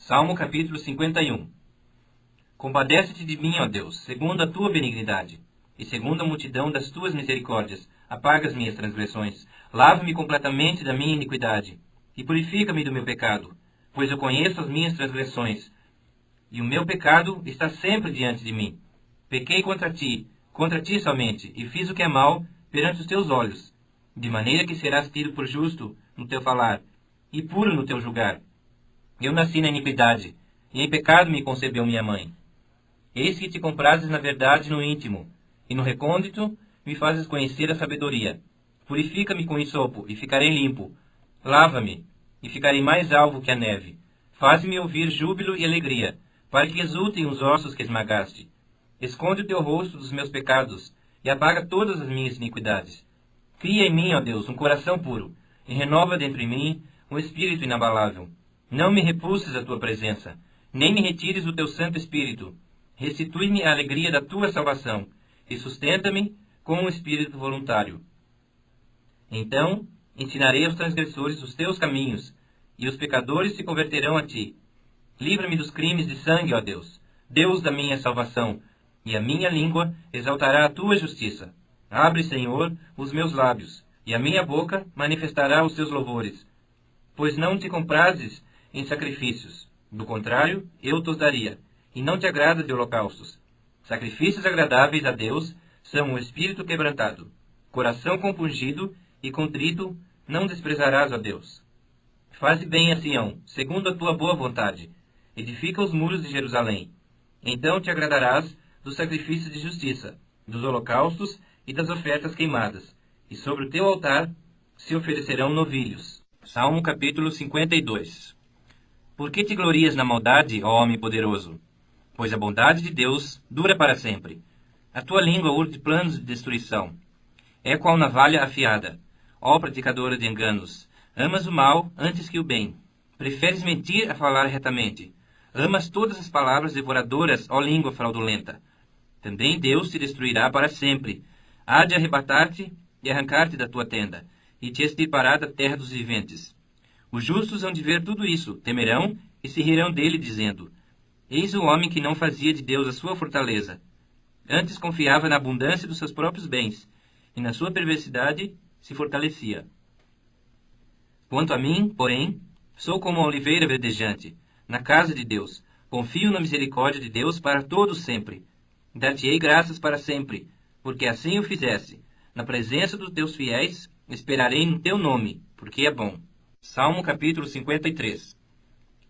Salmo capítulo 51. Compadece-te de mim, ó Deus, segundo a tua benignidade, e segundo a multidão das tuas misericórdias, apaga as minhas transgressões. Lava-me completamente da minha iniquidade, e purifica-me do meu pecado, pois eu conheço as minhas transgressões, e o meu pecado está sempre diante de mim. Pequei contra ti somente, e fiz o que é mal perante os teus olhos, de maneira que serás tido por justo no teu falar, e puro no teu julgar. Eu nasci na iniquidade, e em pecado me concebeu minha mãe. Eis que te comprases na verdade no íntimo, e no recôndito me fazes conhecer a sabedoria. Purifica-me com hisopo, e ficarei limpo. Lava-me, e ficarei mais alvo que a neve. Faz-me ouvir júbilo e alegria, para que exultem os ossos que esmagaste. Esconde o teu rosto dos meus pecados, e apaga todas as minhas iniquidades. Cria em mim, ó Deus, um coração puro, e renova dentro de mim um espírito inabalável. Não me repulses a tua presença, nem me retires o teu Santo Espírito. Restitui-me a alegria da tua salvação, e sustenta-me com um espírito voluntário. Então ensinarei aos transgressores os teus caminhos, e os pecadores se converterão a ti. Livra-me dos crimes de sangue, ó Deus, Deus da minha salvação, e a minha língua exaltará a tua justiça. Abre, Senhor, os meus lábios, e a minha boca manifestará os teus louvores. Pois não te comprazes em sacrifícios, do contrário, eu te os daria, e não te agrada de holocaustos. Sacrifícios agradáveis a Deus são o espírito quebrantado. Coração compungido e contrito não desprezarás, ó Deus. Faze bem a Sião, segundo a tua boa vontade. Edifica os muros de Jerusalém. Então te agradarás dos sacrifícios de justiça, dos holocaustos e das ofertas queimadas, e sobre o teu altar se oferecerão novilhos. Salmo capítulo 52. Por que te glorias na maldade, ó homem poderoso? Pois a bondade de Deus dura para sempre. A tua língua urde planos de destruição. É qual navalha afiada. Ó praticadora de enganos, amas o mal antes que o bem. Preferes mentir a falar retamente. Amas todas as palavras devoradoras, ó língua fraudulenta. Também Deus te destruirá para sempre. Há de arrebatar-te e arrancar-te da tua tenda, e te extirpará da terra dos viventes. Os justos hão de ver tudo isso, temerão e se rirão dele, dizendo: Eis o homem que não fazia de Deus a sua fortaleza. Antes confiava na abundância dos seus próprios bens, e na sua perversidade se fortalecia. Quanto a mim, porém, sou como a oliveira verdejante, na casa de Deus. Confio na misericórdia de Deus para todos sempre. Dar-te-ei graças para sempre, porque assim o fizeste. Na presença dos teus fiéis, esperarei no teu nome, porque é bom. Salmo capítulo 53.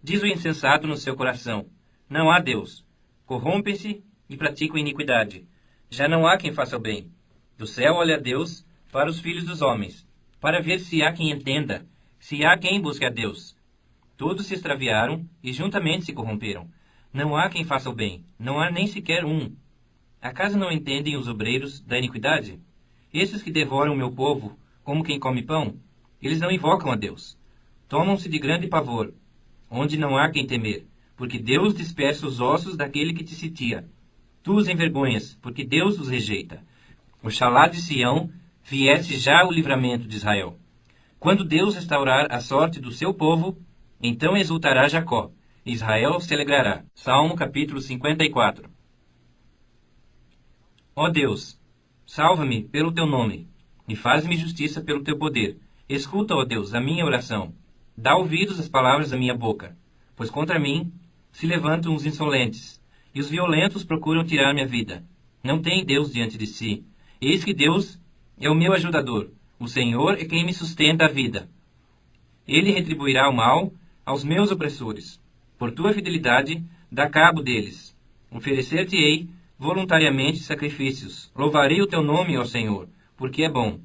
Diz o insensato no seu coração: Não há Deus. Corrompem-se e praticam iniquidade. Já não há quem faça o bem. Do céu olha Deus para os filhos dos homens, para ver se há quem entenda, se há quem busque a Deus. Todos se extraviaram e juntamente se corromperam. Não há quem faça o bem, não há nem sequer um. Acaso não entendem os obreiros da iniquidade? Esses que devoram o meu povo, como quem come pão, eles não invocam a Deus. Tomam-se de grande pavor, onde não há quem temer, porque Deus dispersa os ossos daquele que te sitia. Tu os envergonhas, porque Deus os rejeita. Oxalá de Sião viesse já o livramento de Israel. Quando Deus restaurar a sorte do seu povo, então exultará Jacó, e Israel se alegrará. Salmo capítulo 54. Ó Deus, salva-me pelo teu nome, e faz-me justiça pelo teu poder. Escuta, ó Deus, a minha oração. Dá ouvidos às palavras da minha boca, pois contra mim se levantam os insolentes, e os violentos procuram tirar minha vida. Não tem Deus diante de si. Eis que Deus é o meu ajudador. O Senhor é quem me sustenta a vida. Ele retribuirá o mal aos meus opressores. Por tua fidelidade, dá cabo deles. Oferecer-te-ei voluntariamente sacrifícios. Louvarei o teu nome, ó Senhor, porque é bom,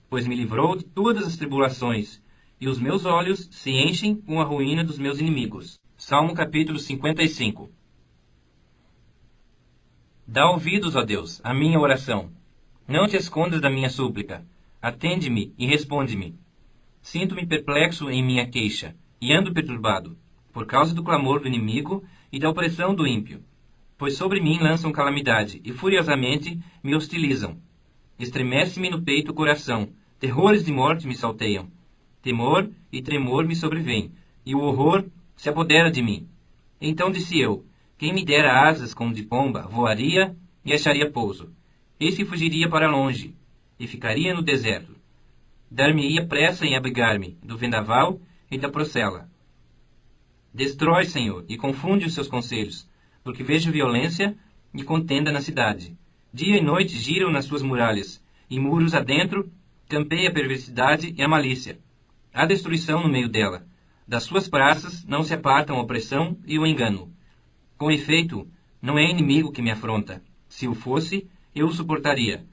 pois me livrou de todas as tribulações, e os meus olhos se enchem com a ruína dos meus inimigos. Salmo capítulo 55. Dá ouvidos, ó Deus, à minha oração. Não te escondas da minha súplica. Atende-me e responde-me. Sinto-me perplexo em minha queixa, e ando perturbado, por causa do clamor do inimigo e da opressão do ímpio. Pois sobre mim lançam calamidade, e furiosamente me hostilizam. Estremece-me no peito o coração, terrores de morte me salteiam. Temor e tremor me sobrevêm, e o horror se apodera de mim. Então disse eu, quem me dera asas como de pomba, voaria e acharia pouso. Eis que fugiria para longe, e ficaria no deserto. Dar-me-ia pressa em abrigar-me do vendaval e da procela. Destrói, Senhor, e confunde os seus conselhos, porque vejo violência e contenda na cidade. Dia e noite giram nas suas muralhas, e muros adentro campeia a perversidade e a malícia. Há destruição no meio dela. Das suas praças não se apartam a opressão e o engano. Com efeito, não é inimigo que me afronta. Se o fosse, eu o suportaria.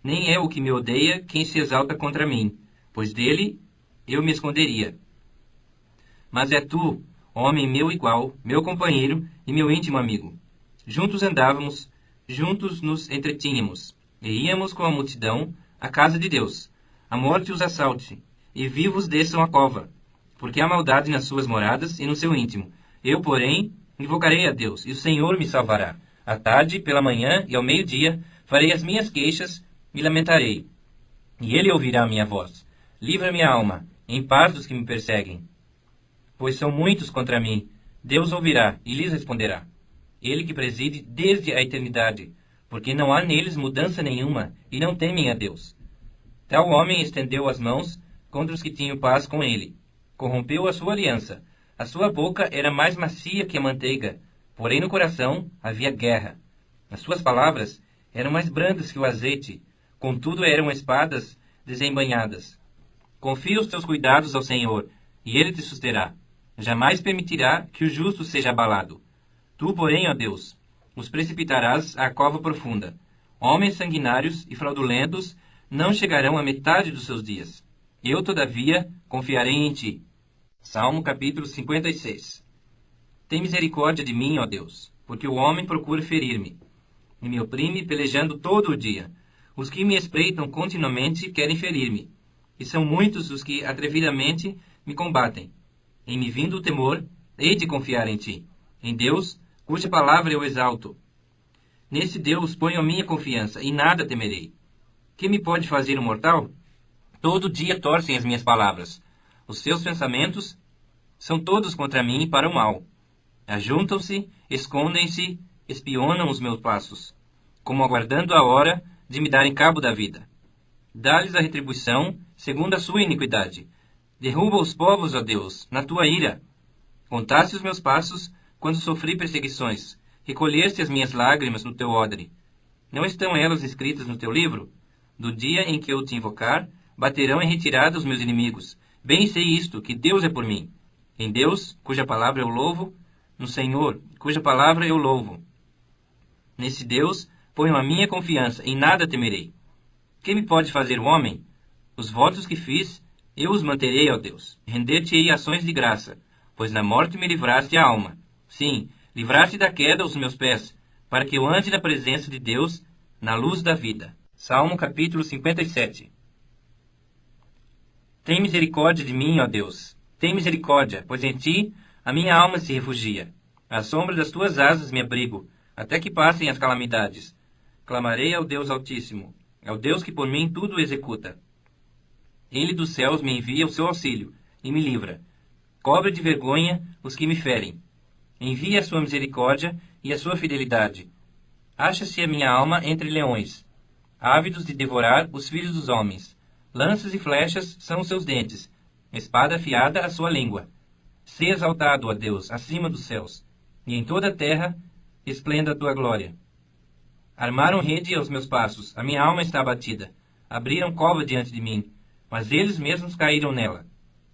Nem é o que me odeia quem se exalta contra mim, pois dele eu me esconderia. Mas é tu, homem meu igual, meu companheiro e meu íntimo amigo. Juntos andávamos, juntos nos entretínhamos, e íamos com a multidão à casa de Deus. A morte os assalte, e vivos desçam a cova, porque há maldade nas suas moradas e no seu íntimo. Eu, porém, invocarei a Deus, e o Senhor me salvará. À tarde, pela manhã e ao meio-dia, farei as minhas queixas e lamentarei. E ele ouvirá a minha voz. Livra minha alma, em paz dos que me perseguem. Pois são muitos contra mim. Deus ouvirá e lhes responderá. Ele que preside desde a eternidade, porque não há neles mudança nenhuma, e não temem a Deus. Tal homem estendeu as mãos contra os que tinham paz com ele. Corrompeu a sua aliança. A sua boca era mais macia que a manteiga, porém no coração havia guerra. As suas palavras eram mais brandas que o azeite, contudo eram espadas desembainhadas. Confia os teus cuidados ao Senhor, e ele te susterá. Jamais permitirá que o justo seja abalado. Tu, porém, ó Deus, os precipitarás à cova profunda. Homens sanguinários e fraudulentos não chegarão à metade dos seus dias. Eu, todavia, confiarei em ti. Salmo capítulo 56. Tem misericórdia de mim, ó Deus, porque o homem procura ferir-me, e me oprime pelejando todo o dia. Os que me espreitam continuamente querem ferir-me, e são muitos os que atrevidamente me combatem. Em me vindo o temor, hei de confiar em ti, em Deus, cuja palavra eu exalto. Nesse Deus ponho a minha confiança, e nada temerei. Que me pode fazer um mortal? Todo dia torcem as minhas palavras. Os seus pensamentos são todos contra mim para o mal. Ajuntam-se, escondem-se, espionam os meus passos, como aguardando a hora de me darem cabo da vida. Dá-lhes a retribuição segundo a sua iniquidade. Derruba os povos, ó Deus, na tua ira. Contaste os meus passos quando sofri perseguições. Recolheste as minhas lágrimas no teu odre. Não estão elas escritas no teu livro? Do dia em que eu te invocar, baterão em retirada os meus inimigos. Bem sei isto, que Deus é por mim. Em Deus, cuja palavra eu louvo, no Senhor, cuja palavra eu louvo. Nesse Deus, ponho a minha confiança, e nada temerei. Que me pode fazer o homem? Os votos que fiz, eu os manterei, ó Deus. Render-te-ei ações de graça, pois na morte me livraste a alma. Sim, livraste da queda os meus pés, para que eu ande na presença de Deus, na luz da vida. Salmo capítulo 57. Tem misericórdia de mim, ó Deus. Tem misericórdia, pois em ti a minha alma se refugia. À sombra das tuas asas me abrigo, até que passem as calamidades. Clamarei ao Deus Altíssimo, ao Deus que por mim tudo executa. Ele dos céus me envia o seu auxílio, e me livra. Cobre de vergonha os que me ferem. Envia a sua misericórdia e a sua fidelidade. Acha-se a minha alma entre leões, ávidos de devorar os filhos dos homens. Lanças e flechas são os seus dentes, espada afiada a sua língua. Sê exaltado, ó Deus, acima dos céus, e em toda a terra esplenda a tua glória. Armaram rede aos meus passos, a minha alma está abatida. Abriram cova diante de mim, mas eles mesmos caíram nela.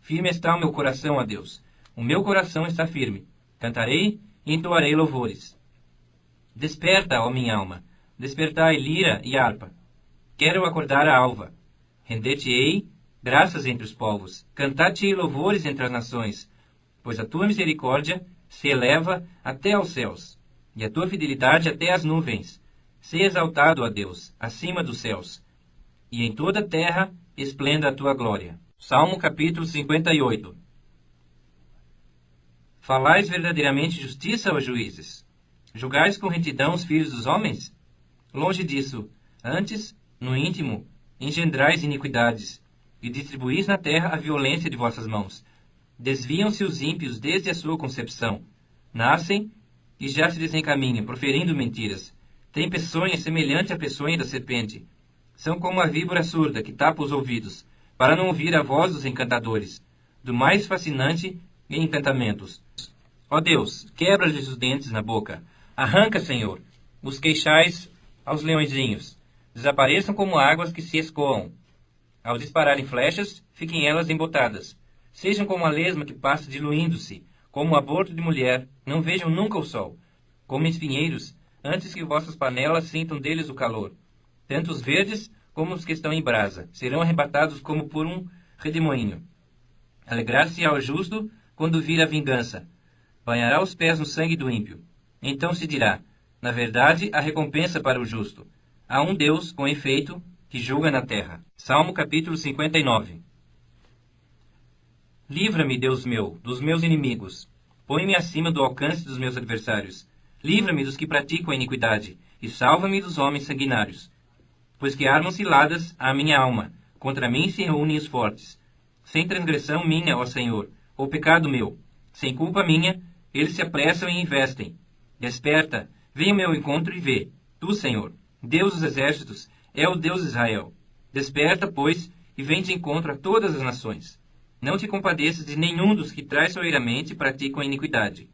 Firme está o meu coração, ó Deus. O meu coração está firme. Cantarei e entoarei louvores. Desperta, ó minha alma. Despertai lira e harpa. Quero acordar a alva. Render-te-ei graças entre os povos. Cantar-te-ei louvores entre as nações. Pois a tua misericórdia se eleva até aos céus, e a tua fidelidade até às nuvens. Sê exaltado, ó Deus, acima dos céus, e em toda a terra esplenda a tua glória. Salmo capítulo 58. Falais verdadeiramente justiça, ó juízes? Julgais com retidão os filhos dos homens? Longe disso, antes, no íntimo, engendrais iniquidades, e distribuís na terra a violência de vossas mãos. Desviam-se os ímpios desde a sua concepção. Nascem e já se desencaminham, proferindo mentiras. Têm peçonha semelhante à peçonha da serpente. São como a víbora surda que tapa os ouvidos, para não ouvir a voz dos encantadores, do mais fascinante em encantamentos. Ó Deus, quebra-lhes os dentes na boca. Arranca, Senhor, os queixais aos leõezinhos. Desapareçam como águas que se escoam. Ao dispararem flechas, fiquem elas embotadas. Sejam como a lesma que passa diluindo-se, como o aborto de mulher, não vejam nunca o sol. Como espinheiros, antes que vossas panelas sintam deles o calor. Tanto os verdes como os que estão em brasa serão arrebatados como por um redemoinho. Alegrar-se-á o justo quando vir a vingança. Banhará os pés no sangue do ímpio. Então se dirá, na verdade, há recompensa para o justo. Há um Deus, com efeito, que julga na terra. Salmo capítulo 59. Livra-me, Deus meu, dos meus inimigos. Põe-me acima do alcance dos meus adversários. Livra-me dos que praticam a iniquidade, e salva-me dos homens sanguinários. Pois que armam ciladas à minha alma, contra mim se reúnem os fortes. Sem transgressão minha, ó Senhor, ou pecado meu, sem culpa minha, eles se apressam e investem. Desperta, vem ao meu encontro e vê. Tu, Senhor, Deus dos exércitos, é o Deus de Israel. Desperta, pois, e vem de encontro a todas as nações. Não te compadeças de nenhum dos que traiçoeiramente praticam a iniquidade.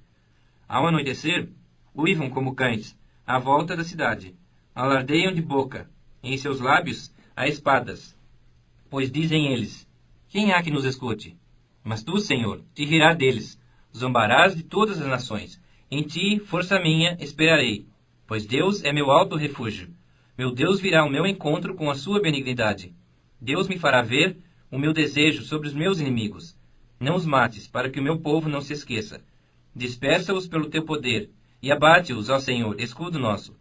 Ao anoitecer, uivam como cães, à volta da cidade. Alardeiam de boca, em seus lábios há espadas. Pois dizem eles, quem há que nos escute? Mas tu, Senhor, te rirás deles, zombarás de todas as nações. Em ti, força minha, esperarei, pois Deus é meu alto refúgio. Meu Deus virá ao meu encontro com a sua benignidade. Deus me fará ver o meu desejo sobre os meus inimigos. Não os mates, para que o meu povo não se esqueça. Dispersa-os pelo teu poder, e abate-os, ó Senhor, escudo nosso.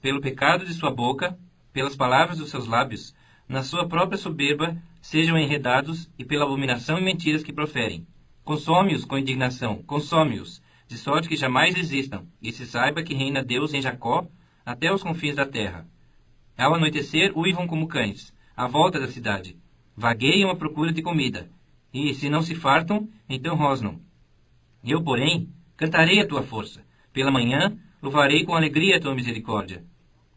Pelo pecado de sua boca, pelas palavras dos seus lábios, na sua própria soberba, sejam enredados, e pela abominação e mentiras que proferem. Consome-os com indignação, consome-os, de sorte que jamais existam, e se saiba que reina Deus em Jacó, até os confins da terra. Ao anoitecer, uivam como cães, à volta da cidade. Vagueiam à procura de comida, e, se não se fartam, então rosnam. Eu, porém, cantarei a tua força. Pela manhã, louvarei com alegria a tua misericórdia.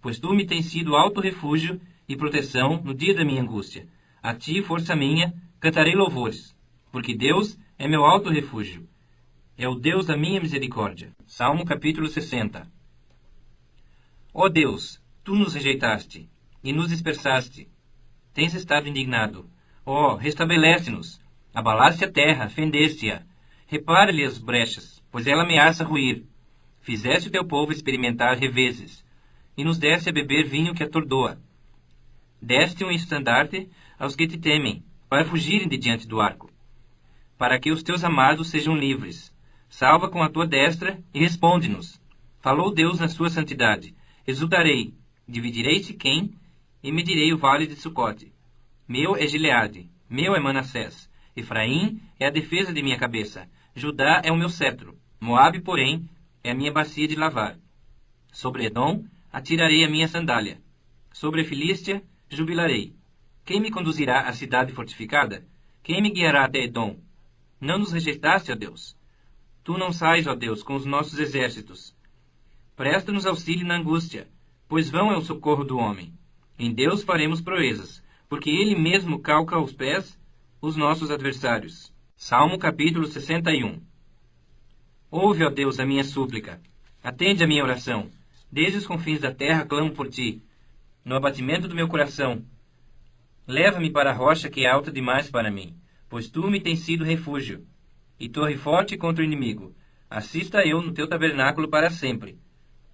Pois tu me tens sido alto refúgio e proteção no dia da minha angústia. A ti, força minha, cantarei louvores, porque Deus é meu alto refúgio. É o Deus da minha misericórdia. Salmo capítulo 60. Ó Deus, tu nos rejeitaste e nos dispersaste. Tens estado indignado. Ó, restabelece-nos. Abalaste a terra, fendeste-a. Repara-lhe as brechas, pois ela ameaça ruir. Fizeste o teu povo experimentar reveses, e nos deste a beber vinho que atordoa. Deste um estandarte aos que te temem, para fugirem de diante do arco. Para que os teus amados sejam livres. Salva com a tua destra e responde-nos. Falou Deus na sua santidade. Exultarei, dividirei Siquém e medirei o vale de Sucote. Meu é Gileade, meu é Manassés. Efraim é a defesa de minha cabeça. Judá é o meu cetro. Moabe, porém, é a minha bacia de lavar. Sobre Edom atirarei a minha sandália. Sobre a Filístia jubilarei. Quem me conduzirá à cidade fortificada? Quem me guiará até Edom? Não nos rejeitaste, ó Deus. Tu não sais, ó Deus, com os nossos exércitos. Presta-nos auxílio na angústia, pois vão é o socorro do homem. Em Deus faremos proezas, porque Ele mesmo calca aos pés os nossos adversários. Salmo capítulo 61. Ouve, ó Deus, a minha súplica. Atende a minha oração. Desde os confins da terra clamo por ti. No abatimento do meu coração. Leva-me para a rocha que é alta demais para mim, pois tu me tens sido refúgio, e torre forte contra o inimigo. Assista eu no teu tabernáculo para sempre.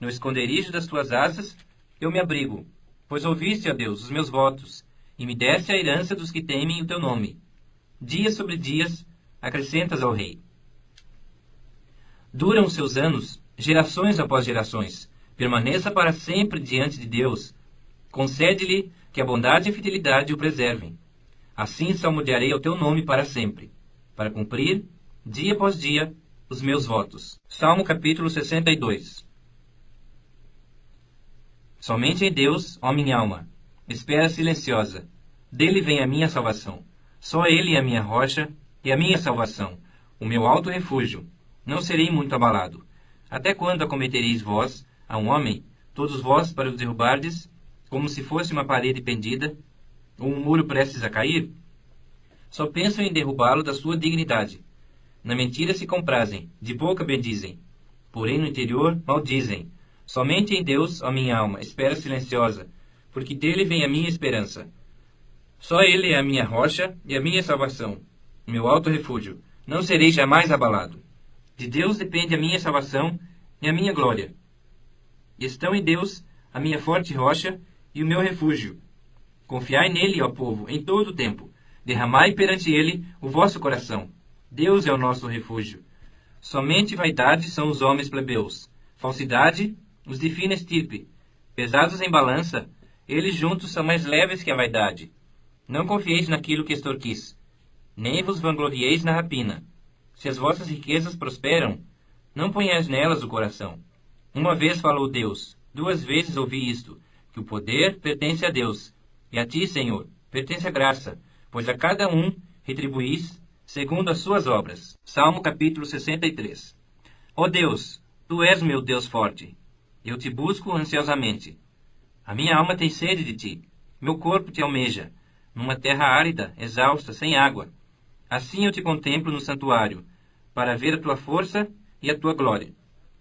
No esconderijo das tuas asas eu me abrigo, pois ouviste, ó Deus, os meus votos, e me deste a herança dos que temem o teu nome. Dias sobre dias acrescentas ao rei. Duram os seus anos, gerações após gerações. Permaneça para sempre diante de Deus. Concede-lhe que a bondade e a fidelidade o preservem. Assim salmodiarei ao teu nome para sempre, para cumprir, dia após dia, os meus votos. Salmo capítulo 62. Somente em Deus, ó minha alma, espera silenciosa. Dele vem a minha salvação. Só Ele é a minha rocha e a minha salvação, o meu alto refúgio. Não serei muito abalado. Até quando acometereis vós a um homem, todos vós para o derrubardes, como se fosse uma parede pendida, ou um muro prestes a cair? Só pensam em derrubá-lo da sua dignidade. Na mentira se comprazem, de boca bendizem, porém no interior maldizem. Somente em Deus, ó minha alma, espera silenciosa, porque dele vem a minha esperança. Só ele é a minha rocha e a minha salvação, meu alto refúgio. Não serei jamais abalado. De Deus depende a minha salvação e a minha glória. Estão em Deus a minha forte rocha e o meu refúgio. Confiai nele, ó povo, em todo o tempo. Derramai perante ele o vosso coração. Deus é o nosso refúgio. Somente vaidade são os homens plebeus. Falsidade, os de fina estirpe. Pesados em balança, eles juntos são mais leves que a vaidade. Não confieis naquilo que extorquis, nem vos vanglorieis na rapina. Se as vossas riquezas prosperam, não ponhais nelas o coração. Uma vez falou Deus, 2 vezes ouvi isto, que o poder pertence a Deus, e a ti, Senhor, pertence a graça, pois a cada um retribuís segundo as suas obras. Salmo capítulo 63. Ó Deus, tu és meu Deus forte. Eu te busco ansiosamente. A minha alma tem sede de ti. Meu corpo te almeja, numa terra árida, exausta, sem água. Assim eu te contemplo no santuário, para ver a tua força e a tua glória.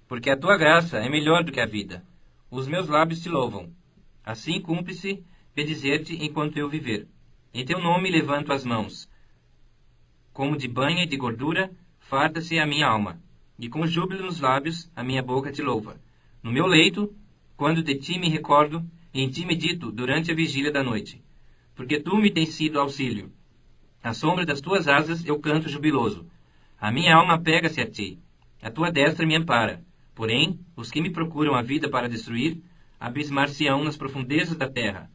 Porque a tua graça é melhor do que a vida. Os meus lábios te louvam. Assim cumpre-se bendizer-te enquanto eu viver. Em teu nome levanto as mãos. Como de banha e de gordura, farta-se a minha alma. E com júbilo nos lábios, a minha boca te louva. No meu leito, quando de ti me recordo, e em ti medito durante a vigília da noite. Porque tu me tens sido auxílio. À sombra das tuas asas eu canto jubiloso. A minha alma apega-se a ti. A tua destra me ampara. Porém, os que me procuram a vida para destruir, abismar-se-ão nas profundezas da terra.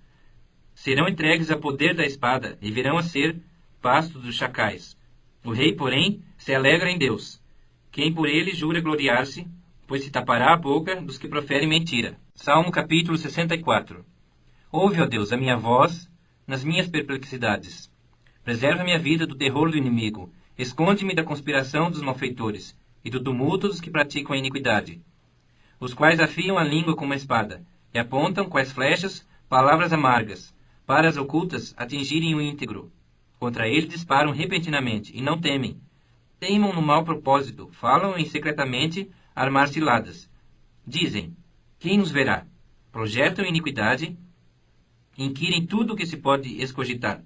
Serão entregues a poder da espada, e virão a ser pasto dos chacais. O rei, porém, se alegra em Deus. Quem por ele jura gloriar-se, pois se tapará a boca dos que proferem mentira. Salmo capítulo 64. Ouve, ó Deus, a minha voz nas minhas perplexidades. Preserva minha vida do terror do inimigo. Esconde-me da conspiração dos malfeitores e do tumulto dos que praticam a iniquidade, os quais afiam a língua com uma espada e apontam, quais flechas, palavras amargas, para as ocultas atingirem o íntegro. Contra ele disparam repentinamente e não temem. Teimam no mau propósito, falam em secretamente armar ciladas. Dizem, quem nos verá? Projetam iniquidade, inquirem tudo o que se pode escogitar.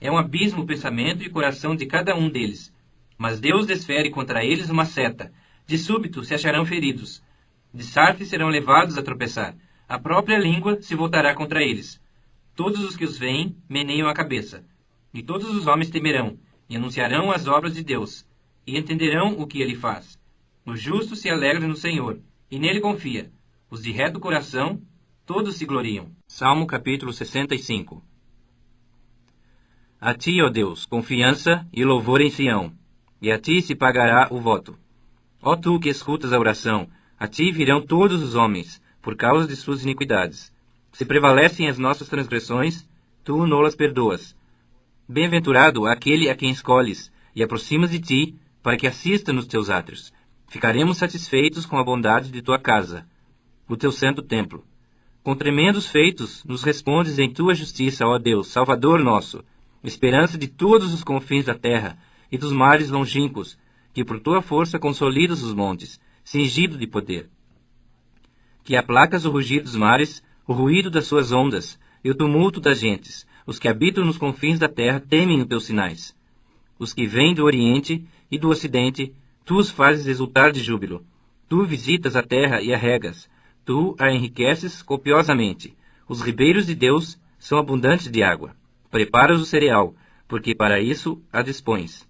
É um abismo o pensamento e o coração de cada um deles. Mas Deus desfere contra eles uma seta. De súbito se acharão feridos. De sarfe serão levados a tropeçar. A própria língua se voltará contra eles. Todos os que os veem meneiam a cabeça. E todos os homens temerão, e anunciarão as obras de Deus, e entenderão o que ele faz. O justo se alegra no Senhor, e nele confia. Os de reto coração, todos se gloriam. Salmo capítulo 65. A ti, ó Deus, confiança e louvor em Sião, e a ti se pagará o voto. Ó tu que escutas a oração, a ti virão todos os homens, por causa de suas iniquidades. Se prevalecem as nossas transgressões, tu nolas perdoas. Bem-aventurado aquele a quem escolhes, e aproximas de ti, para que assista nos teus átrios. Ficaremos satisfeitos com a bondade de tua casa, o teu santo templo. Com tremendos feitos nos respondes em tua justiça, ó Deus, Salvador nosso, esperança de todos os confins da terra e dos mares longínquos, que por tua força consolidas os montes, cingido de poder. Que aplacas o rugir dos mares, o ruído das suas ondas e o tumulto das gentes. Os que habitam nos confins da terra temem os teus sinais. Os que vêm do oriente e do ocidente, tu os fazes exultar de júbilo. Tu visitas a terra e a regas. Tu a enriqueces copiosamente. Os ribeiros de Deus são abundantes de água. Preparas o cereal, porque para isso a dispões.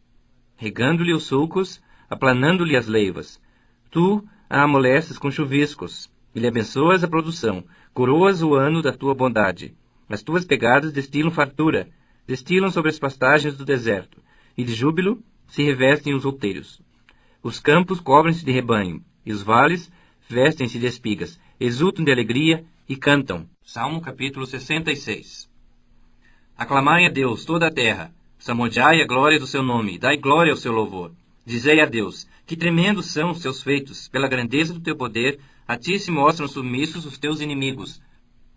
Regando-lhe os sulcos, aplanando-lhe as leivas. Tu a amoleces com chuviscos, e lhe abençoas a produção. Coroas o ano da tua bondade. As tuas pegadas destilam fartura, destilam sobre as pastagens do deserto, e de júbilo se revestem os outeiros. Os campos cobrem-se de rebanho, e os vales vestem-se de espigas, exultam de alegria e cantam. Salmo capítulo 66. Aclamai a Deus toda a terra, salmodiai a glória do seu nome, dai glória ao seu louvor. Dizei a Deus, Que tremendos são os teus feitos, pela grandeza do teu poder, a ti se mostram submissos os teus inimigos.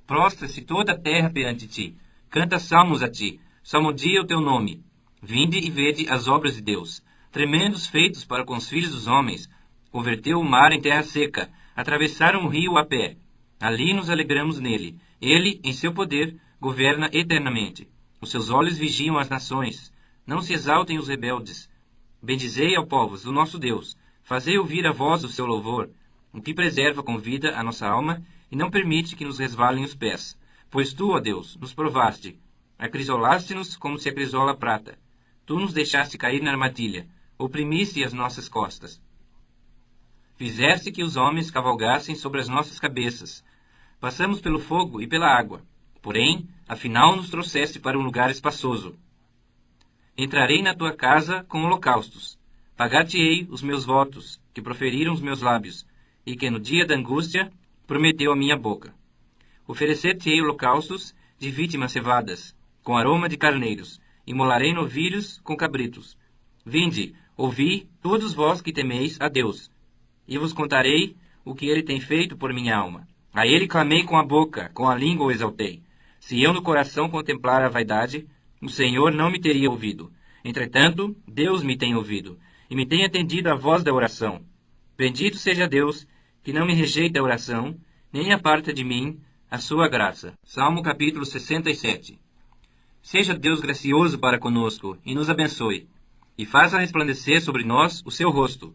Prostra-se toda a terra perante ti, canta salmos a ti, salmodia o teu nome. Vinde e vede as obras de Deus, tremendos feitos para com os filhos dos homens. Converteu o mar em terra seca, atravessaram o rio a pé. Ali nos alegramos nele. Ele, em seu poder, governa eternamente. Os seus olhos vigiam as nações. Não se exaltem os rebeldes. Bendizei ao povos do nosso Deus. Fazei ouvir a voz do seu louvor, o que preserva com vida a nossa alma e não permite que nos resvalem os pés. Pois tu, ó Deus, nos provaste. Acrisolaste-nos como se acrisola a prata. Tu nos deixaste cair na armadilha. Oprimiste as nossas costas. Fizeste que os homens cavalgassem sobre as nossas cabeças. Passamos pelo fogo e pela água. Porém, afinal nos trouxeste para um lugar espaçoso. Entrarei na tua casa com holocaustos. Pagar-te-ei os meus votos, que proferiram os meus lábios, e que no dia da angústia prometeu a minha boca. Oferecer-te-ei holocaustos de vítimas cevadas, com aroma de carneiros. Imolarei novilhos com cabritos. Vinde, ouvi, todos vós que temeis a Deus, e vos contarei o que ele tem feito por minha alma. A ele clamei com a boca, com a língua o exaltei. Se eu no coração contemplar a vaidade, o Senhor não me teria ouvido. Entretanto, Deus me tem ouvido, e me tem atendido à voz da oração. Bendito seja Deus, que não me rejeita a oração, nem aparta de mim a sua graça. Salmo capítulo 67. Seja Deus gracioso para conosco, e nos abençoe, e faça resplandecer sobre nós o seu rosto,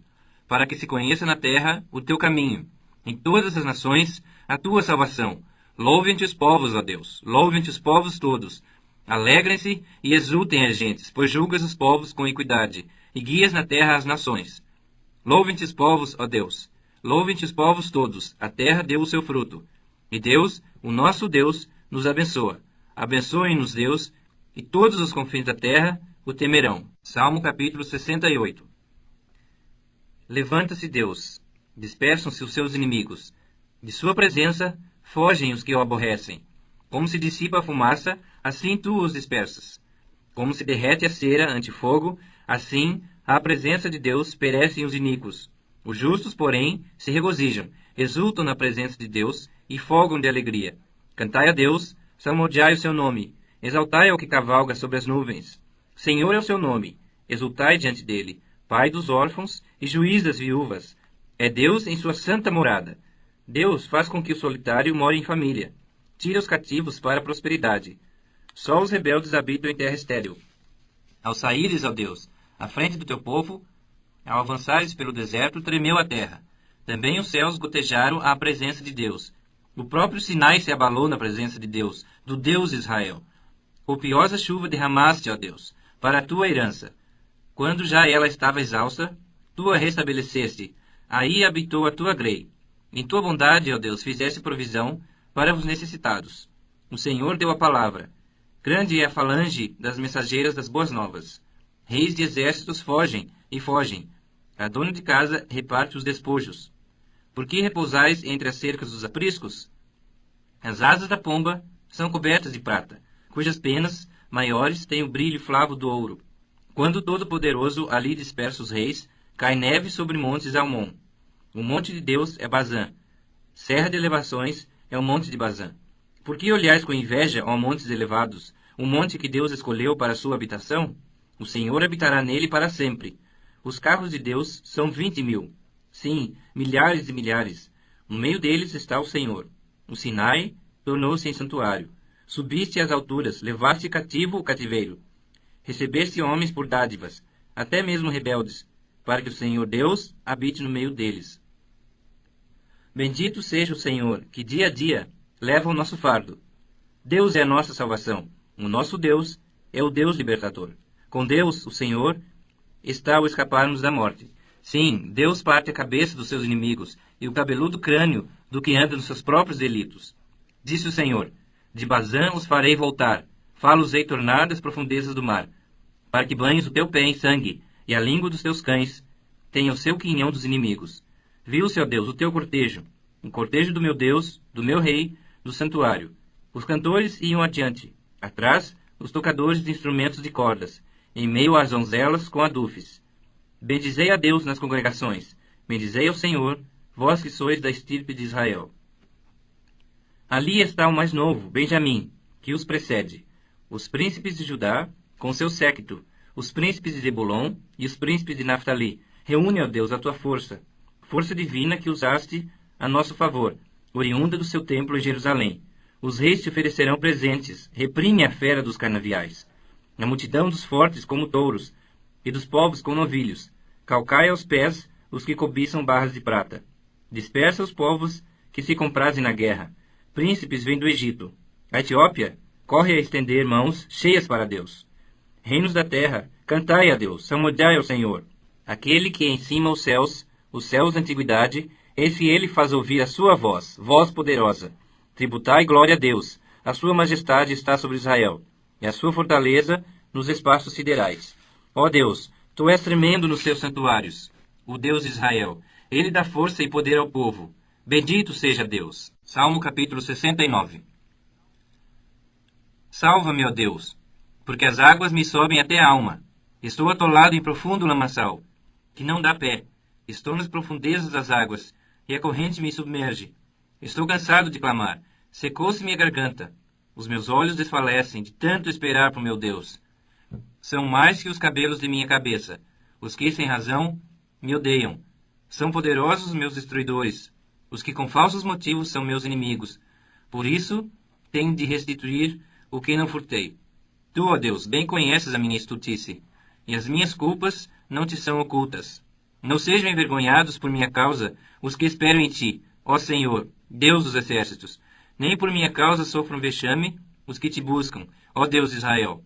para que se conheça na terra o teu caminho, em todas as nações a tua salvação. Louvem-te os povos, ó Deus, louvem-te os povos todos. Alegrem-se e exultem as gentes, pois julgas os povos com equidade, e guias na terra as nações. Louvem-te os povos, ó Deus, louvem-te os povos todos, a terra deu o seu fruto. E Deus, o nosso Deus, nos abençoa. Abençoe-nos, Deus, e todos os confins da terra o temerão. Salmo capítulo 68. Levanta-se Deus, dispersam-se os seus inimigos. De sua presença fogem os que o aborrecem. Como se dissipa a fumaça, assim tu os dispersas. Como se derrete a cera ante fogo, assim, à presença de Deus, perecem os iníquos. Os justos, porém, se regozijam, exultam na presença de Deus e folgam de alegria. Cantai a Deus, salmodiai o seu nome, exaltai ao que cavalga sobre as nuvens. Senhor é o seu nome, exultai diante dele, Pai dos órfãos e juiz das viúvas. É Deus em sua santa morada. Deus faz com que o solitário more em família. Tira os cativos para a prosperidade. Só os rebeldes habitam em terra estéril. Ao saíres, ó Deus, à frente do teu povo, ao avançares pelo deserto, tremeu a terra. Também os céus gotejaram à presença de Deus. O próprio Sinai se abalou na presença de Deus, do Deus Israel. Copiosa chuva derramaste, ó Deus, para a tua herança. Quando já ela estava exausta, tu a restabeleceste. Aí habitou a tua grei. Em tua bondade, ó Deus, fizeste provisão para os necessitados. O Senhor deu a palavra. Grande é a falange das mensageiras das boas novas. Reis de exércitos fogem e fogem. A dona de casa reparte os despojos. Por que repousais entre as cercas dos apriscos? As asas da pomba são cobertas de prata, cujas penas maiores têm o brilho flavo do ouro. Quando o Todo-Poderoso ali dispersa os reis, cai neve sobre montes Almon. O monte de Deus é Bazã. Serra de elevações é o monte de Bazã. Por que olhais com inveja, ó montes elevados, o monte que Deus escolheu para sua habitação? O Senhor habitará nele para sempre. Os carros de Deus são 20.000. Sim, milhares e milhares. No meio deles está o Senhor. O Sinai tornou-se em santuário. Subiste às alturas, levaste cativo o cativeiro. Recebeste homens por dádivas, até mesmo rebeldes, para que o Senhor Deus habite no meio deles. Bendito seja o Senhor, que dia a dia leva o nosso fardo. Deus é a nossa salvação. O nosso Deus é o Deus libertador. Com Deus, o Senhor, está o escapar-nos da morte. Sim, Deus parte a cabeça dos seus inimigos e o cabeludo crânio do que anda nos seus próprios delitos. Disse o Senhor, de Bazã os farei voltar, fá-los-ei tornar das profundezas do mar, para que banhes o teu pé em sangue, e a língua dos teus cães tenha o seu quinhão dos inimigos. Viu-se, ó Deus, o teu cortejo, o cortejo do meu Deus, do meu rei, do santuário. Os cantores iam adiante, atrás, os tocadores de instrumentos de cordas, em meio às donzelas com adufes. Bendizei a Deus nas congregações. Bendizei ao Senhor, vós que sois da estirpe de Israel. Ali está o mais novo, Benjamim, que os precede. Os príncipes de Judá, com seu séquito, os príncipes de Zebulon e os príncipes de Naftali. Reúne, ó Deus, a tua força, força divina que usaste a nosso favor, oriunda do seu templo em Jerusalém. Os reis te oferecerão presentes, reprime a fera dos canaviais. A multidão dos fortes como touros, e dos povos como novilhos. Calcai aos pés os que cobiçam barras de prata. Dispersa os povos que se comprazem na guerra. Príncipes vêm do Egito. A Etiópia corre a estender mãos cheias para Deus. Reinos da terra, cantai a Deus, salmodiai ao Senhor. Aquele que em cima os céus da antiguidade, esse ele faz ouvir a sua voz, voz poderosa. Tributai glória a Deus, a sua majestade está sobre Israel, e a sua fortaleza nos espaços siderais. Ó Deus, tu és tremendo nos teus santuários, o Deus de Israel. Ele dá força e poder ao povo. Bendito seja Deus. Salmo capítulo 69. Salva-me, ó Deus, porque as águas me sobem até a alma. Estou atolado em profundo lamaçal, que não dá pé. Estou nas profundezas das águas, e a corrente me submerge. Estou cansado de clamar. Secou-se minha garganta. Os meus olhos desfalecem de tanto esperar por meu Deus. São mais que os cabelos de minha cabeça. Os que, sem razão, me odeiam. São poderosos meus destruidores. Os que com falsos motivos são meus inimigos. Por isso, tenho de restituir o que não furtei. Tu, ó Deus, bem conheces a minha estultice, e as minhas culpas não te são ocultas. Não sejam envergonhados por minha causa os que esperam em ti, ó Senhor, Deus dos exércitos. Nem por minha causa sofram vexame os que te buscam, ó Deus de Israel.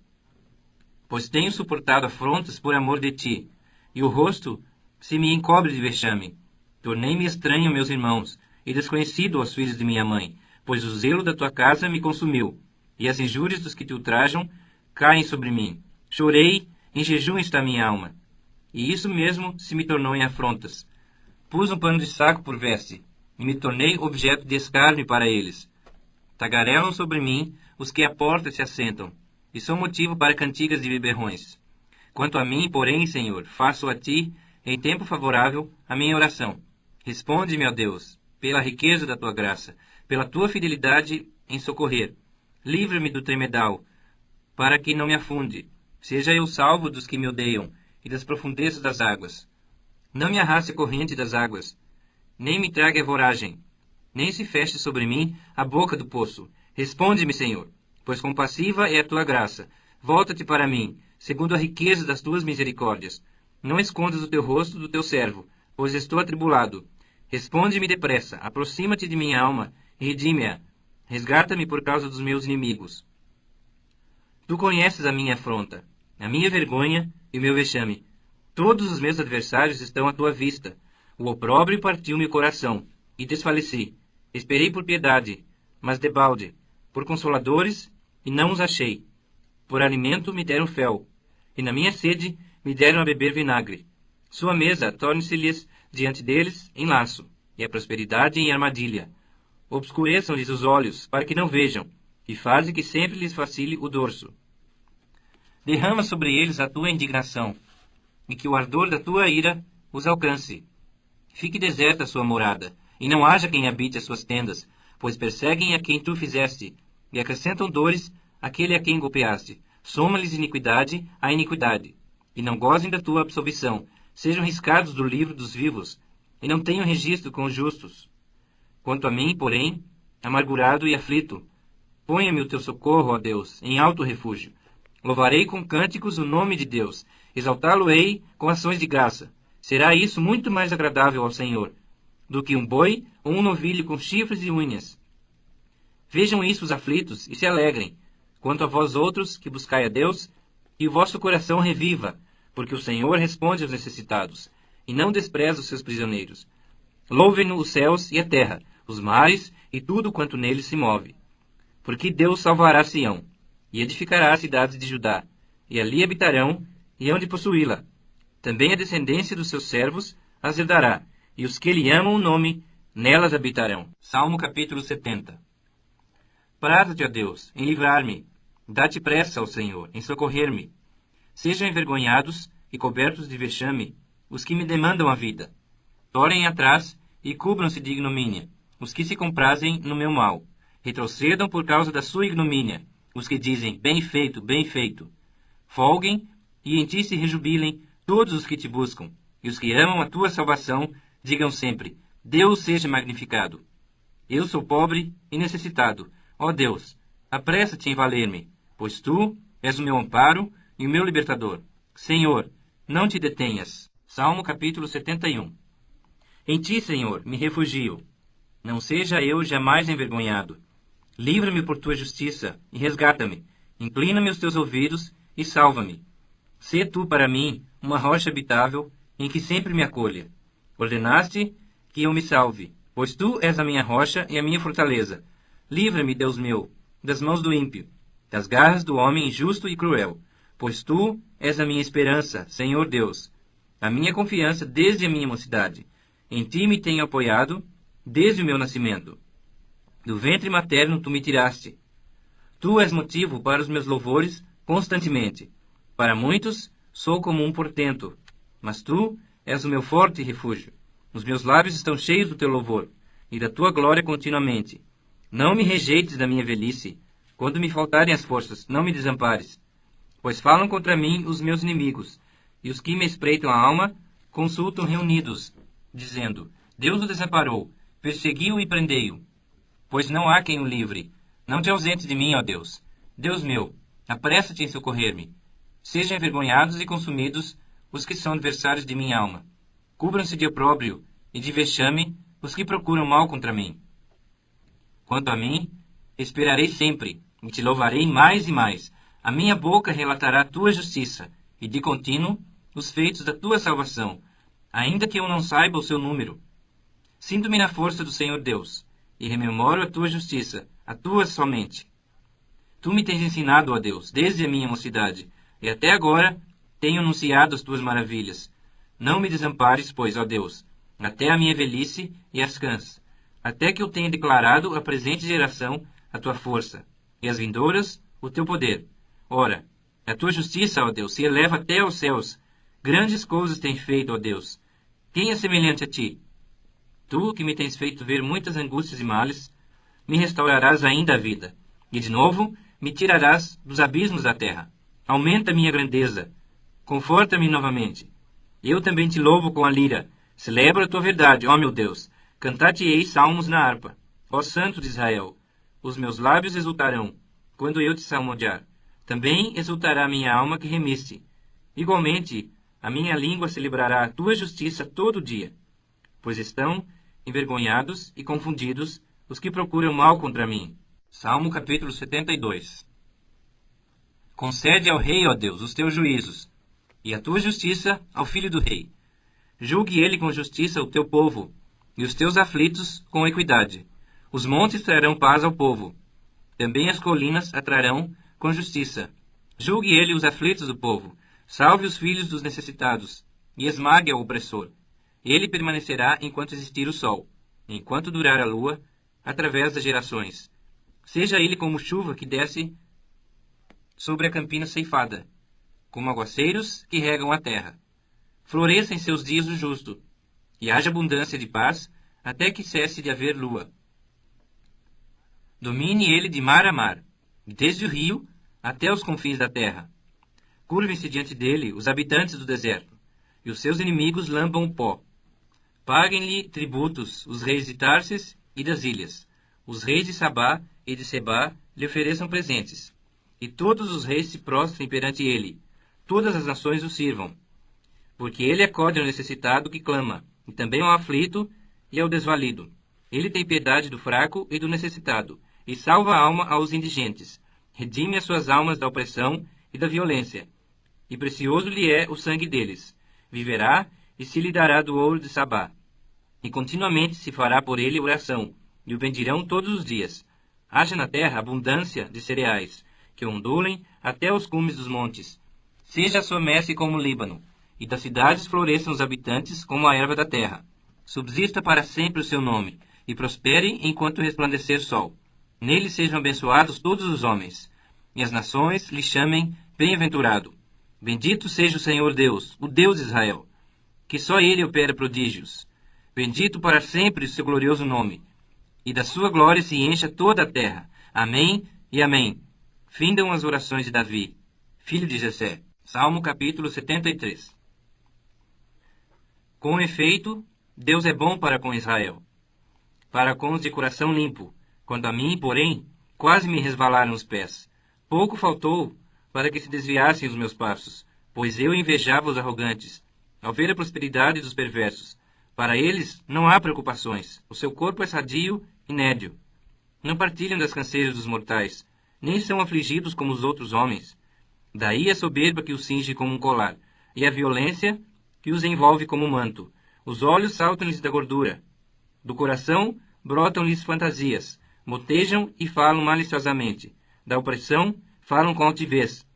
Pois tenho suportado afrontas por amor de ti, e o rosto se me encobre de vexame. Tornei-me estranho a meus irmãos, e desconhecido aos filhos de minha mãe, pois o zelo da tua casa me consumiu, e as injúrias dos que te ultrajam caem sobre mim. Chorei, em jejum está minha alma, e isso mesmo se me tornou em afrontas. Pus um pano de saco por veste, e me tornei objeto de escárnio para eles. Tagarelam sobre mim os que à porta se assentam, e são motivo para cantigas de beberrões. Quanto a mim, porém, Senhor, faço a ti, em tempo favorável, a minha oração. Responde-me, ó Deus, pela riqueza da tua graça, pela tua fidelidade em socorrer. Livra-me do tremedal, para que não me afunde. Seja eu salvo dos que me odeiam, e das profundezas das águas. Não me arraste a corrente das águas, nem me traga a voragem, nem se feche sobre mim a boca do poço. Responde-me, Senhor, pois compassiva é a tua graça. Volta-te para mim, segundo a riqueza das tuas misericórdias. Não escondas o teu rosto do teu servo, pois estou atribulado. Responde-me depressa, aproxima-te de minha alma, e redime-a. Resgata-me por causa dos meus inimigos. Tu conheces a minha afronta, a minha vergonha e o meu vexame. Todos os meus adversários estão à tua vista. O opróbrio partiu-me o coração, e desfaleci. Esperei por piedade, mas debalde, por consoladores, e não os achei. Por alimento me deram fel, e na minha sede me deram a beber vinagre. Sua mesa torne-se-lhes diante deles em laço, e a prosperidade em armadilha. Obscureçam-lhes os olhos, para que não vejam, e faze que sempre lhes vacile o dorso. Derrama sobre eles a tua indignação, e que o ardor da tua ira os alcance. Fique deserta a sua morada, e não haja quem habite as suas tendas, pois perseguem a quem tu fizeste, e acrescentam dores àquele a quem golpeaste. Soma-lhes iniquidade à iniquidade, e não gozem da tua absolvição. Sejam riscados do livro dos vivos, e não tenham registro com os justos. Quanto a mim, porém, amargurado e aflito, ponha-me o teu socorro, ó Deus, em alto refúgio. Louvarei com cânticos o nome de Deus, exaltá-lo-ei com ações de graça. Será isso muito mais agradável ao Senhor do que um boi ou um novilho com chifres e unhas. Vejam isso os aflitos e se alegrem. Quanto a vós outros que buscai a Deus, e o vosso coração reviva, porque o Senhor responde aos necessitados, e não despreza os seus prisioneiros. Louvem-no os céus e a terra, os mares e tudo quanto neles se move. Porque Deus salvará Sião, e edificará as cidades de Judá, e ali habitarão, e hão de possuí-la. Também a descendência dos seus servos as herdará, e os que lhe amam o nome, nelas habitarão. Salmo capítulo 70. Prata-te, ó Deus, em livrar-me. Dá-te pressa ao Senhor, em socorrer-me. Sejam envergonhados e cobertos de vexame os que me demandam a vida. Tornem atrás e cubram-se de ignomínia, os que se comprazem no meu mal. Retrocedam por causa da sua ignomínia, os que dizem, bem feito, bem feito. Folguem e em ti se rejubilem todos os que te buscam, e os que amam a tua salvação digam sempre, Deus seja magnificado. Eu sou pobre e necessitado. Ó Deus, apressa-te em valer-me, pois tu és o meu amparo e o meu libertador. Senhor, não te detenhas. Salmo capítulo 71. Em ti, Senhor, me refugio. Não seja eu jamais envergonhado. Livra-me por tua justiça e resgata-me. Inclina-me os teus ouvidos e salva-me. Sê tu para mim uma rocha habitável em que sempre me acolha. Ordenaste que eu me salve, pois tu és a minha rocha e a minha fortaleza. Livra-me, Deus meu, das mãos do ímpio, das garras do homem injusto e cruel, pois tu és a minha esperança, Senhor Deus, a minha confiança desde a minha mocidade. Em ti me tenho apoiado desde o meu nascimento. Do ventre materno tu me tiraste. Tu és motivo para os meus louvores constantemente. Para muitos sou como um portento, mas tu és o meu forte refúgio. Os meus lábios estão cheios do teu louvor e da tua glória continuamente. Não me rejeites da minha velhice. Quando me faltarem as forças, não me desampares. Pois falam contra mim os meus inimigos, e os que me espreitam a alma consultam reunidos, dizendo, Deus o desamparou, persegui-o e prendei-o. Pois não há quem o livre. Não te ausentes de mim, ó Deus. Deus meu, apressa-te em socorrer-me. Sejam envergonhados e consumidos os que são adversários de minha alma. Cubram-se de opróbrio e de vexame os que procuram mal contra mim. Quanto a mim, esperarei sempre, e te louvarei mais e mais. A minha boca relatará a tua justiça, e de contínuo os feitos da tua salvação, ainda que eu não saiba o seu número. Sinto-me na força do Senhor Deus, e rememoro a tua justiça, a tua somente. Tu me tens ensinado, ó Deus, desde a minha mocidade, e até agora tenho anunciado as tuas maravilhas. Não me desampares, pois, ó Deus, até a minha velhice e as cãs, até que eu tenha declarado à presente geração a tua força, e às vindouras o teu poder. Ora, a tua justiça, ó Deus, se eleva até aos céus. Grandes coisas tens feito, ó Deus. Quem é semelhante a ti? Tu, que me tens feito ver muitas angústias e males, me restaurarás ainda a vida, e de novo me tirarás dos abismos da terra. Aumenta minha grandeza, conforta-me novamente. Eu também te louvo com a lira, celebro a tua verdade, ó meu Deus. Cantar-te-ei salmos na harpa, ó Santo de Israel. Os meus lábios exultarão, quando eu te salmodiar. Também exultará minha alma que remiste. Igualmente, a minha língua celebrará a tua justiça todo dia, pois estão envergonhados e confundidos os que procuram mal contra mim. Salmo capítulo 72. Concede ao rei, ó Deus, os teus juízos, e a tua justiça ao filho do rei. Julgue ele com justiça o teu povo, e os teus aflitos com equidade. Os montes trarão paz ao povo, também as colinas atrarão com justiça. Julgue ele os aflitos do povo, salve os filhos dos necessitados, e esmague ao opressor. Ele permanecerá enquanto existir o sol, enquanto durar a lua, através das gerações. Seja ele como chuva que desce sobre a campina ceifada, como aguaceiros que regam a terra. Floresça em seus dias o justo, e haja abundância de paz, até que cesse de haver lua. Domine ele de mar a mar, desde o rio até os confins da terra. Curvem-se diante dele os habitantes do deserto, e os seus inimigos lambam o pó. Paguem-lhe tributos os reis de Tarsis e das ilhas. Os reis de Sabá e de Sebá lhe ofereçam presentes. E todos os reis se prostrem perante ele. Todas as nações o sirvam. Porque ele acode ao necessitado que clama, e também ao aflito e ao desvalido. Ele tem piedade do fraco e do necessitado, e salva a alma aos indigentes. Redime as suas almas da opressão e da violência. E precioso lhe é o sangue deles. Viverá e se lhe dará do ouro de Sabá. E continuamente se fará por ele oração, e o bendirão todos os dias. Haja na terra abundância de cereais, que ondulem até os cumes dos montes. Seja a sua messe como o Líbano, e das cidades floresçam os habitantes como a erva da terra. Subsista para sempre o seu nome, e prospere enquanto resplandecer o sol. Nele sejam abençoados todos os homens, e as nações lhe chamem bem-aventurado. Bendito seja o Senhor Deus, o Deus de Israel. que só ele opera prodígios. Bendito para sempre o seu glorioso nome, e da sua glória se encha toda a terra. Amém e amém. Findam as orações de Davi, filho de Jessé. Salmo capítulo 73. Com efeito, Deus é bom para com Israel, para com os de coração limpo. Quanto a mim, porém, quase me resvalaram os pés. Pouco faltou para que se desviassem os meus passos, pois eu invejava os arrogantes, ao ver a prosperidade dos perversos. Para eles não há preocupações, o seu corpo é sadio e nédio. Não partilham das canseiras dos mortais, nem são afligidos como os outros homens. Daí a soberba que os cinge como um colar, e a violência que os envolve como um manto. Os olhos saltam-lhes da gordura. Do coração brotam-lhes fantasias, motejam e falam maliciosamente. Da opressão falam com altivez.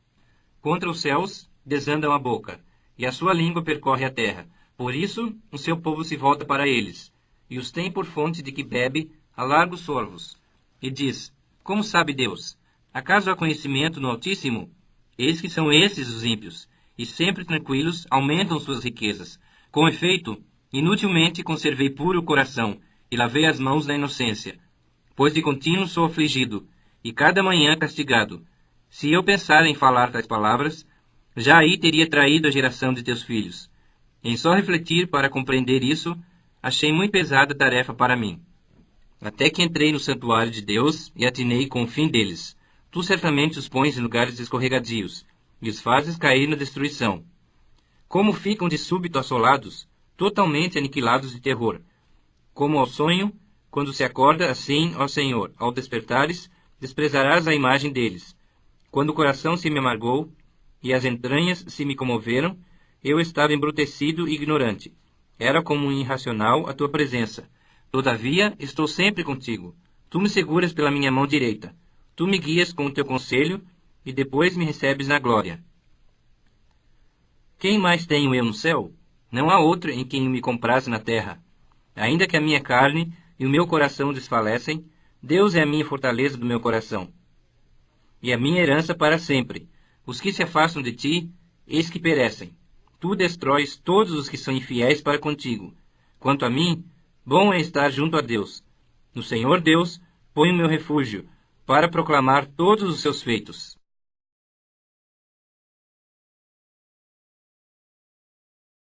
Contra os céus desandam a boca, e a sua língua percorre a terra. Por isso o seu povo se volta para eles, e os tem por fonte de que bebe a largos sorvos. E diz: como sabe Deus? Acaso há conhecimento no Altíssimo? Eis que são esses os ímpios, e sempre tranquilos aumentam suas riquezas. Com efeito, inutilmente conservei puro o coração, e lavei as mãos na inocência. Pois de contínuo sou afligido, e cada manhã castigado. Se eu pensar em falar tais palavras, já aí teria traído a geração de teus filhos. Em só refletir para compreender isso, achei muito pesada a tarefa para mim. Até que entrei no santuário de Deus e atinei com o fim deles. Tu certamente os pões em lugares escorregadios, e os fazes cair na destruição. Como ficam de súbito assolados, totalmente aniquilados de terror. Como ao sonho, quando se acorda, assim, ó Senhor, ao despertares, desprezarás a imagem deles. Quando o coração se me amargou, e as entranhas se me comoveram, eu estava embrutecido e ignorante. Era como um irracional a tua presença. Todavia, estou sempre contigo. Tu me seguras pela minha mão direita. Tu me guias com o teu conselho, e depois me recebes na glória. Quem mais tenho eu no céu? Não há outro em quem me compraze na terra. Ainda que a minha carne e o meu coração desfalecem, Deus é a minha fortaleza do meu coração, e a minha herança para sempre. Os que se afastam de ti, eis que perecem. Tu destróis todos os que são infiéis para contigo. Quanto a mim, bom é estar junto a Deus. No Senhor Deus, ponho meu refúgio, para proclamar todos os seus feitos.